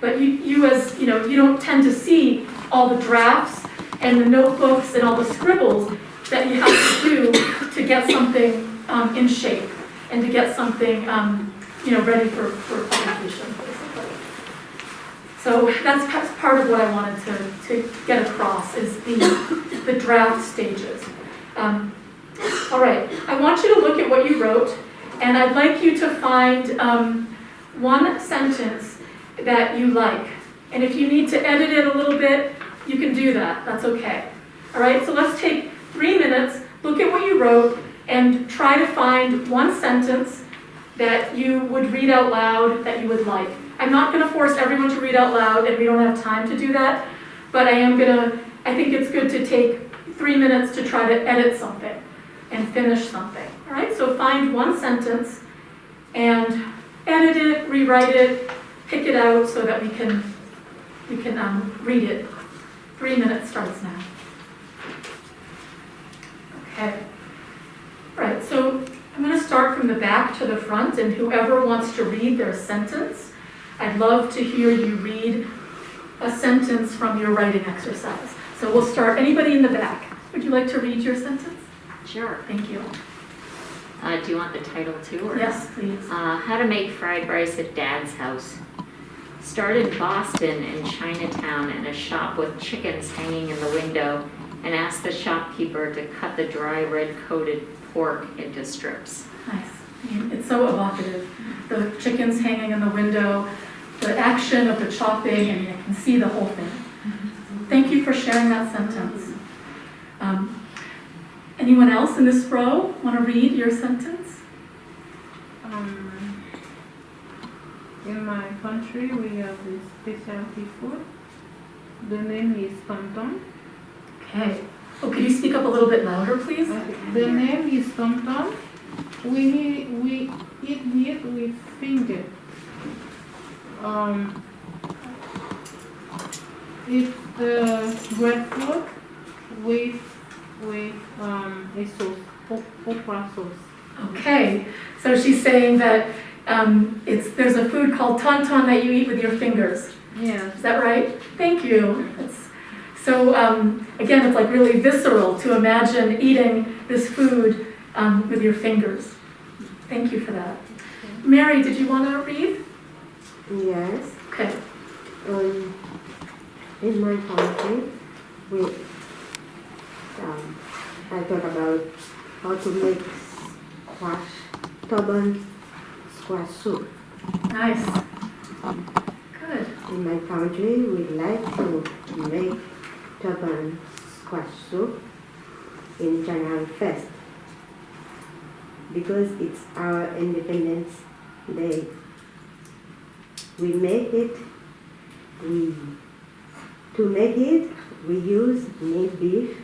But you don't tend to see all the drafts and the notebooks and all the scribbles that you have to do to get something in shape and to get something ready for publication. So that's part of what I wanted to get across is the draft stages. All right, I want you to look at what you wrote, and I'd like you to find one sentence that you like. And if you need to edit it a little bit, you can do that. That's okay. All right, so let's take 3 minutes, look at what you wrote, and try to find one sentence that you would read out loud that you would like. I'm not going to force everyone to read out loud, and we don't have time to do that, but I think it's good to take 3 minutes to try to edit something and finish something. All right, so find one sentence and edit it, rewrite it, pick it out so that we can read it. 3 minutes starts now. Okay. All right, so I'm going to start from the back to the front, and whoever wants to read their sentence, I'd love to hear you read a sentence from your writing exercise. So we'll start, anybody in the back? Would you like to read your sentence? Sure. Thank you. Do you want the title too? Or? Yes, please. How to make fried rice at Dad's house. Started in Boston in Chinatown in a shop with chickens hanging in the window and asked the shopkeeper to cut the dry red-coated pork into strips. Nice. It's so evocative. The chickens hanging in the window, the action of the chopping, I can see the whole thing. Thank you for sharing that sentence. Anyone else in this row want to read your sentence? In my country, we have this specialty food. The name is Tom Tom. Okay. Oh, could you speak up a little bit louder, please? The name is Tom Tom. We eat it with finger. It's breadfruit with a sauce, okra sauce. Okay, so she's saying that there's a food called tauntaun that you eat with your fingers. Yes. Is that right? Thank you. So again, it's like really visceral to imagine eating this food with your fingers. Thank you for that. Mary, did you want to read? Yes. Okay. In my country, I thought about how to make turban squash soup. Nice. Good. In my country, we like to make turban squash soup in January 1st because it's our Independence Day. We make it, to make it, we use meat, beef,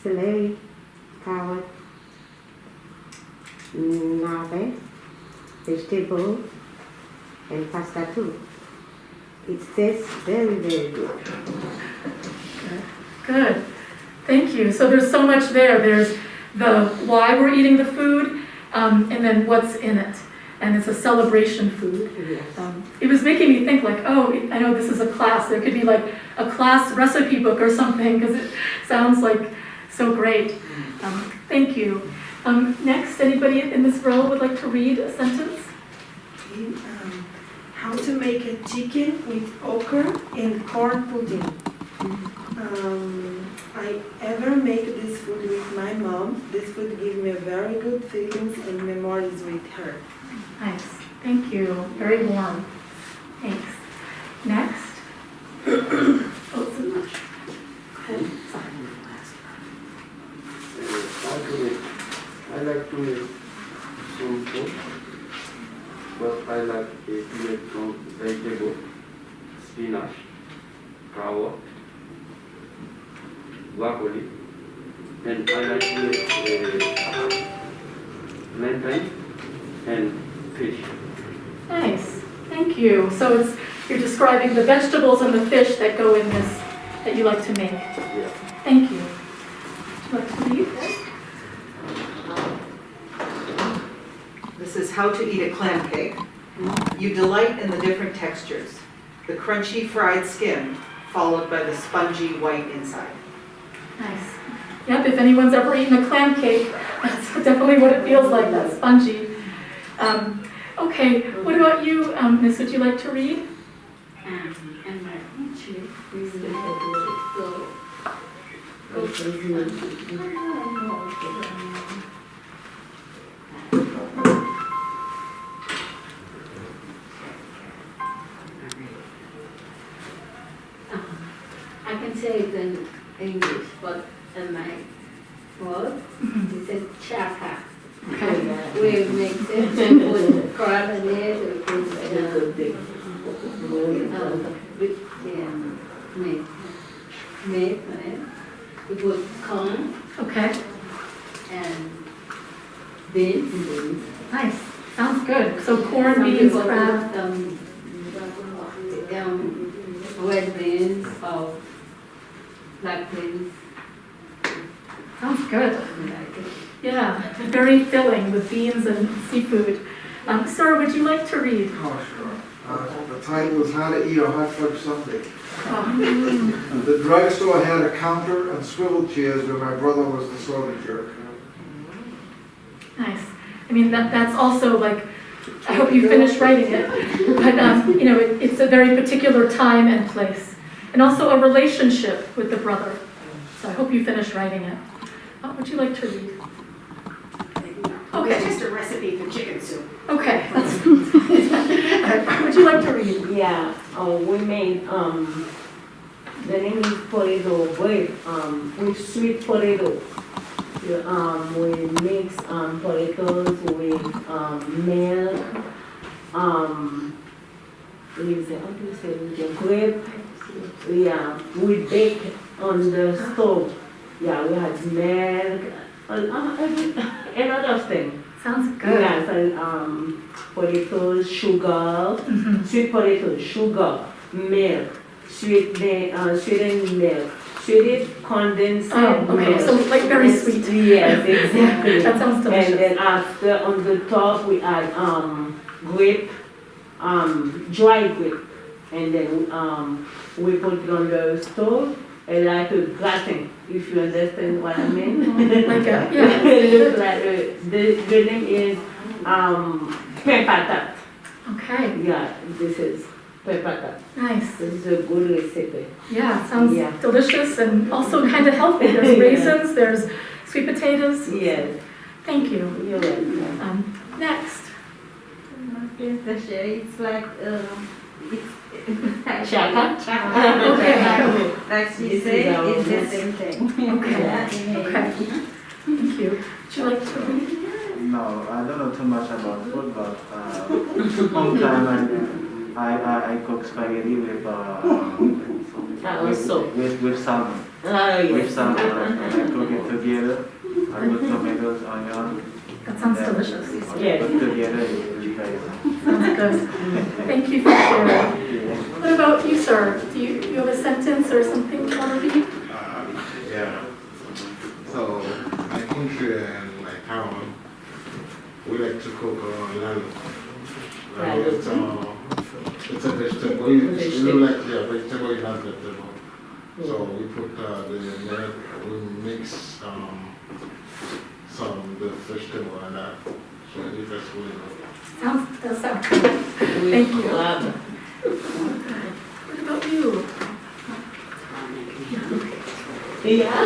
celery, carrot, nave, vegetable, and pasta too. It tastes very, very good. Good. Thank you. So there's so much there. There's the why we're eating the food, and then what's in it. And it's a celebration food. Yes. It was making me think like, oh, I know this is a class. There could be like a class recipe book or something because it sounds like so great. Thank you. Next, anybody in this row would like to read a sentence? How to make a chicken with okra and corn pudding. I ever make this food with my mom. This food gives me a very good feelings and memories with her. Nice. Thank you. Very warm. Thanks. Next. Oh, so much. Okay. I like to make some food, but I like to make some vegetable, spinach, carrot, broccoli, and I like to make plantain and fish. Nice. Thank you. So you're describing the vegetables and the fish that go in this that you like to make. Yeah. Thank you. Would you like to read? This is how to eat a clam cake. You delight in the different textures. The crunchy fried skin, followed by the spongy white inside. Nice. Yep, if anyone's ever eaten a clam cake, that's definitely what it feels like, that spongy. Okay, what about you, Miss, would you like to read? And my country, I can say it in English, but in my word, it says chaka. We mix it with carbonate, with meat, we put corn Okay. and beans. Nice. Sounds good. So corn, beans, crab. Red beans or black beans. Sounds good. Yeah, very filling with beans and seafood. Sir, would you like to read? Oh, sure. The title is How to Eat a Hot Fudge Sundae. Oh. The drugstore had a counter and swivel chairs where my brother was the soda jerk. Nice. I mean, that's also like, I hope you finish writing it, but you know, it's a very particular time and place, and also a relationship with the brother. So I hope you finish writing it. What would you like to read? Okay. It's just a recipe for chicken soup. Okay. Would you like to read? Yeah, we made, the name is potato bread, with sweet potato. We mix potatoes with milk, grape. Yeah, we bake on the stove. Yeah, we had milk, a lot of things. Sounds good. Yes, and potatoes, sugar, sweet potatoes, sugar, milk, sweetened milk, sweetened condensed milk. Oh, okay, so like very sweet. Yes, exactly. That sounds delicious. And then after, on the top, we add grape, dry grape. And then we put it on the stove, like a gratin, if you understand what I mean. Like a, yeah. It looks like, the name is pain patat. Okay, Yeah, this is pain patat. nice. This is a good recipe. Yeah, it sounds Yeah. delicious and also kind of healthy. There's raisins, there's sweet potatoes. Yes, Thank you. you're welcome. Next. It's like Chaka? Okay. like she This is said, our it's the most- same thing. Okay. Okay. Thank you. Would you like to read? No, I don't know too much about food, but sometimes I cook spaghetti with Also. with salmon. Yes. With salmon, and I cook it together. I put tomatoes, onion. That sounds then delicious. Yes. Put together, it's very Sounds good. Thank you for sharing. What about you, sir? Do you have a sentence or something you want to read? Yeah. So I think in my town we like to cook lalo. Lalo, it's a vegetable. It's like vegetable, is not vegetable. So we put the milk, we mix some the vegetable and that. So it's really good. Does sound good. Thank you. Love. What about you? Yeah.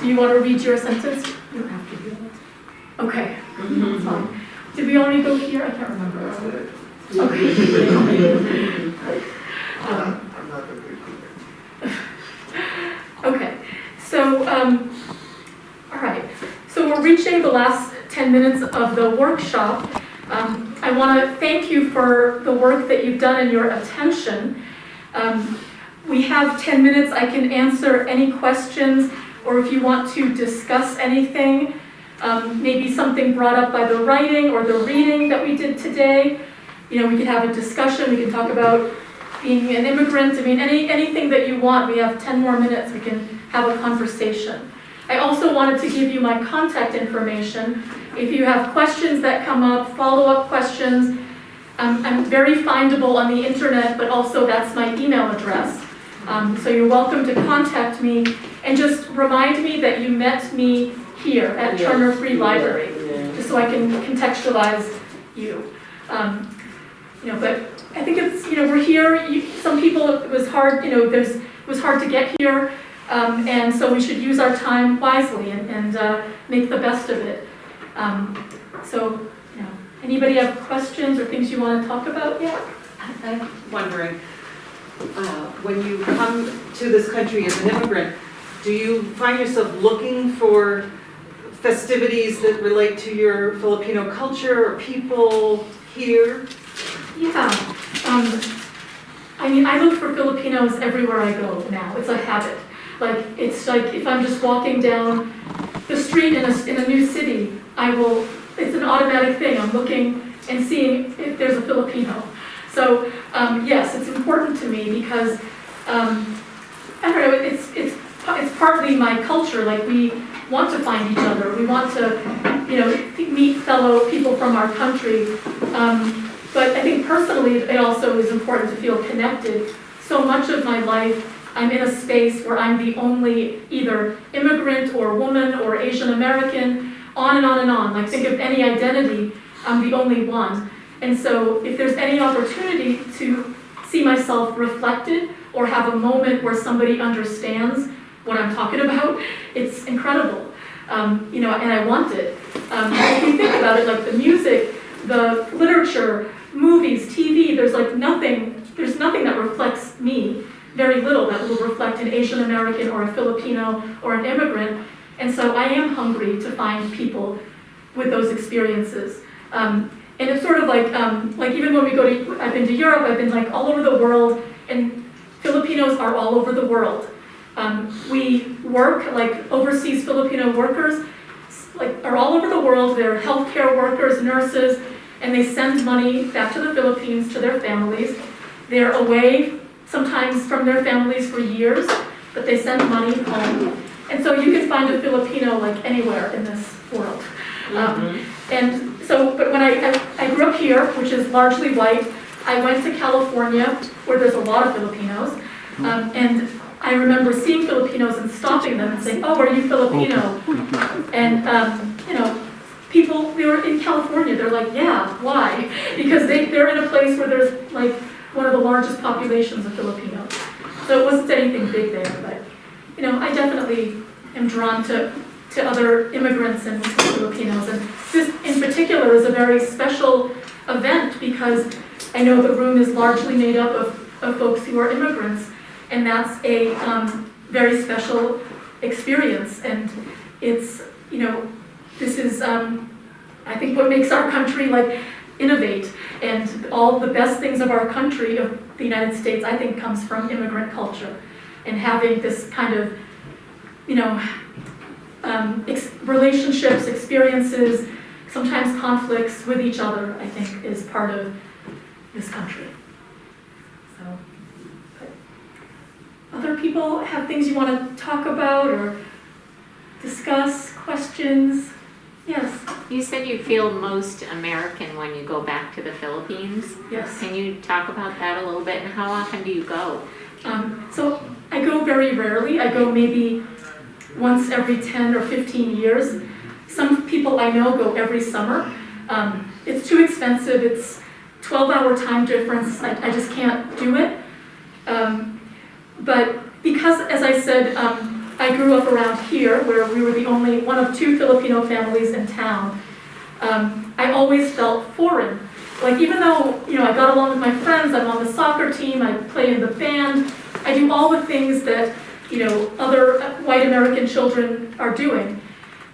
Do you want to read your sentence? You don't have to do that. Okay, that's fine. Did we already go here? I can't remember. Okay. Okay, so, all right. So we're reaching the last 10 minutes of the workshop. I want to thank you for the work that you've done and your attention. We have 10 minutes. I can answer any questions, or if you want to discuss anything, maybe something brought up by the writing or the reading that we did today. You know, we could have a discussion. We can talk about being an immigrant. I mean, anything that you want. We have 10 more minutes. We can have a conversation. I also wanted to give you my contact information. If you have questions that come up, follow-up questions, I'm very findable on the internet, but also that's my email address. So you're welcome to contact me, and just remind me that you met me here at Turner Free Library, just so I can contextualize you. But I think it's, we're here. Some people, it was hard, it was hard to get here. And so we should use our time wisely and make the best of it. Anybody have questions or things you want to talk about yet? I'm wondering, when you come to this country as an immigrant, do you find yourself looking for festivities that relate to your Filipino culture or people here? Yeah. I look for Filipinos everywhere I go now. It's a habit. It's like if I'm just walking down the street in a new city, it's an automatic thing. I'm looking and seeing if there's a Filipino. So yes, it's important to me because, I don't know, it's partly my culture. Like, we want to find each other. We want to, meet fellow people from our country. But I think personally, it also is important to feel connected. So much of my life, I'm in a space where I'm the only either immigrant or woman or Asian American, on and on and on. Like, think of any identity, I'm the only one. And so if there's any opportunity to see myself reflected or have a moment where somebody understands what I'm talking about, it's incredible. And I want it. If you think about it, like the music, the literature, movies, TV, there's nothing that reflects me. Very little that will reflect an Asian American or a Filipino or an immigrant. And so I am hungry to find people with those experiences. And it's sort of like even when we go to, I've been to Europe, I've been all over the world, and Filipinos are all over the world. We work, overseas Filipino workers, are all over the world. They're healthcare workers, nurses, and they send money back to the Philippines to their families. They're away sometimes from their families for years, but they send money home. And so you can find a Filipino like anywhere in this world. And so, but when I grew up here, which is largely white, I went to California, where there's a lot of Filipinos, and I remember seeing Filipinos and stopping them and saying, "Oh, are you Filipino?" And you know, people, they were in California, they're like, "Yeah, why?" Because they're in a place where there's like one of the largest populations of Filipinos. So it wasn't anything big there, but you know, I definitely am drawn to other immigrants and Filipinos. And this in particular is a very special event because I know the room is largely made up of folks who are immigrants, and that's a very special experience. And it's, you know, this is, I think, what makes our country like innovate. And all the best things of our country, of the United States, I think comes from immigrant culture. And having this kind of, you know, relationships, experiences, sometimes conflicts with each other, I think is part of this country. So, other people have things you want to talk about or discuss, questions? Yes. You said you feel most American when you go back to the Philippines. Yes. Can you talk about that a little bit, and how often do you go? So I go very rarely. I go maybe once every 10 or 15 years. Some people I know go every summer. It's too expensive. It's 12-hour time difference. I just can't do it. But because, as I said, I grew up around here where we were the only one of 2 Filipino families in town, I always felt foreign. Like, even though, you know, I got along with my friends, I'm on the soccer team, I play in the band, I do all the things that, you know, other white American children are doing.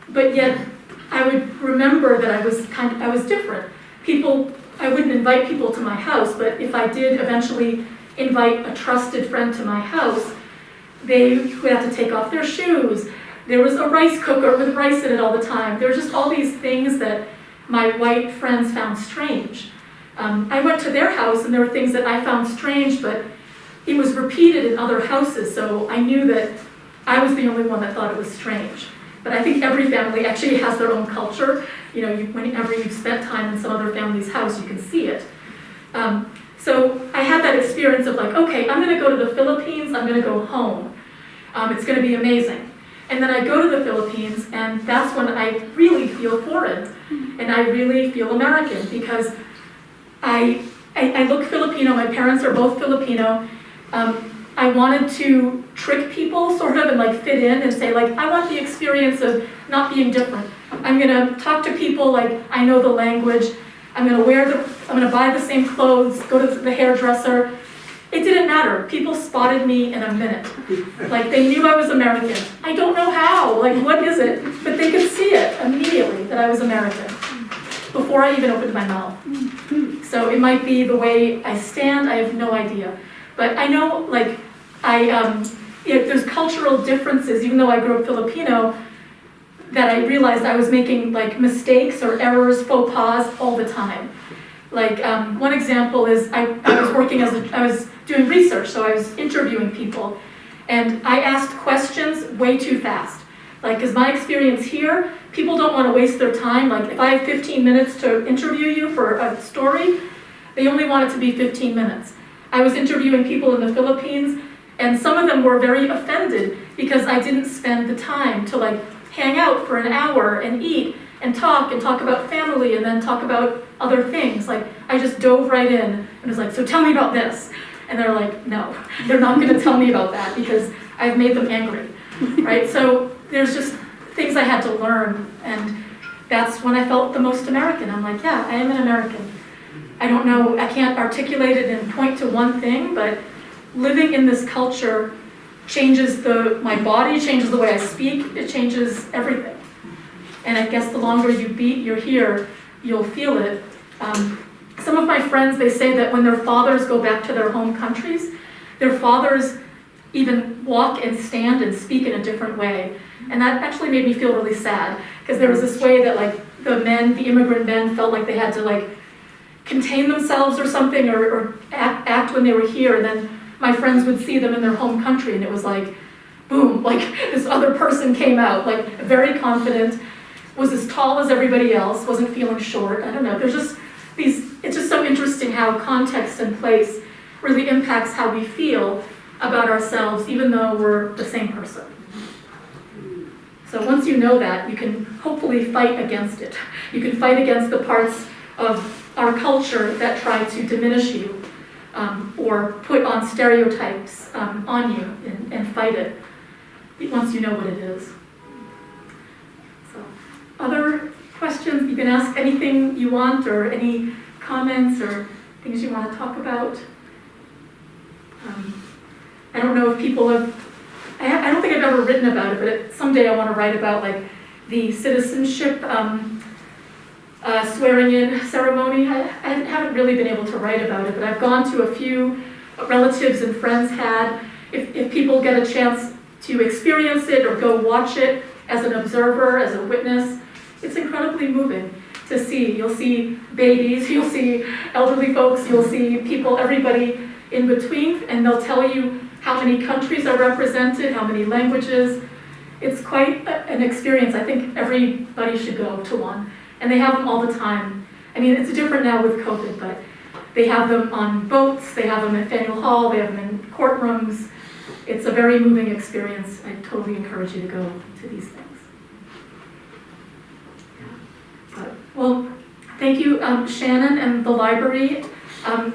But yet, I would remember that I was different. I wouldn't invite people to my house, but if I did eventually invite a trusted friend to my house, they would have to take off their shoes. There was a rice cooker with rice in it all the time. There were just all these things that my white friends found strange. I went to their house and there were things that I found strange, but it was repeated in other houses, so I knew that I was the only one that thought it was strange. But I think every family actually has their own culture. You know, whenever you've spent time in some other family's house, you can see it. So I had that experience of like, okay, I'm going to go to the Philippines, I'm going to go home. It's going to be amazing. And then I go to the Philippines, and that's when I really feel foreign, and I really feel American, because I look Filipino, my parents are both Filipino. I wanted to trick people, sort of, and like fit in and say, like, I want the experience of not being different. I'm gonna talk to people like I know the language. I'm gonna buy the same clothes, go to the hairdresser. It didn't matter. People spotted me in a minute. Like, they knew I was American. I don't know how, like, what is it? But they could see it immediately that I was American before I even opened my mouth. So it might be the way I stand, I have no idea. But I know, like, there's cultural differences, even though I grew up Filipino, that I realized I was making, like, mistakes or errors, faux pas all the time. Like, one example is I was doing research, so I was interviewing people, and I asked questions way too fast. Like, because my experience here, people don't want to waste their time. Like, if I have 15 minutes to interview you for a story, they only want it to be 15 minutes. I was interviewing people in the Philippines, and some of them were very offended because I didn't spend the time to, like, hang out for an hour and eat and talk about family and then talk about other things. Like, I just dove right in and was like, so tell me about this. And they're like, no, they're not going to tell me about that because I've made them angry, right? So there's just things I had to learn, and that's when I felt the most American. I'm like, yeah, I am an American. I don't know, I can't articulate it and point to one thing, but living in this culture changes my body, changes the way I speak, it changes everything. And I guess the longer you're here, you'll feel it. Some of my friends, they say that when their fathers go back to their home countries, their fathers even walk and stand and speak in a different way. And that actually made me feel really sad, because there was this way that, like, the immigrant men felt like they had to, like, contain themselves or something, or act when they were here, and then my friends would see them in their home country, and it was like, boom, like this other person came out, like very confident, was as tall as everybody else, wasn't feeling short. I don't know, there's just it's just so interesting how context and place really impacts how we feel about ourselves, even though we're the same person. So once you know that, you can hopefully fight against it. You can fight against the parts of our culture that try to diminish you, or put on stereotypes on you, and fight it once you know what it is. So, other questions? You can ask anything you want, or any comments or things you want to talk about. I don't know if people have, I don't think I've ever written about it, but someday I want to write about like the citizenship swearing in ceremony. I haven't really been able to write about it, but I've gone to a few relatives and friends had. If people get a chance to experience it or go watch it as an observer, as a witness, it's incredibly moving to see. You'll see babies, you'll see elderly folks, you'll see people, everybody in between, and they'll tell you how many countries are represented, how many languages. It's quite an experience. I think everybody should go to one. And they have them all the time. I mean, it's different now with COVID, but they have them on boats, they have them at Faneuil Hall, they have them in courtrooms. It's a very moving experience. I totally encourage you to go to these things. Well, thank you, Shannon and the library,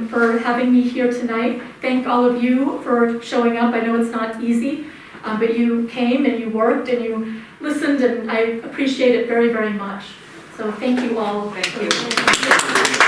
for having me here tonight. Thank all of you for showing up. I know it's not easy, but you came and you worked and you listened, and I appreciate it very, very much. So thank you all. Thank you.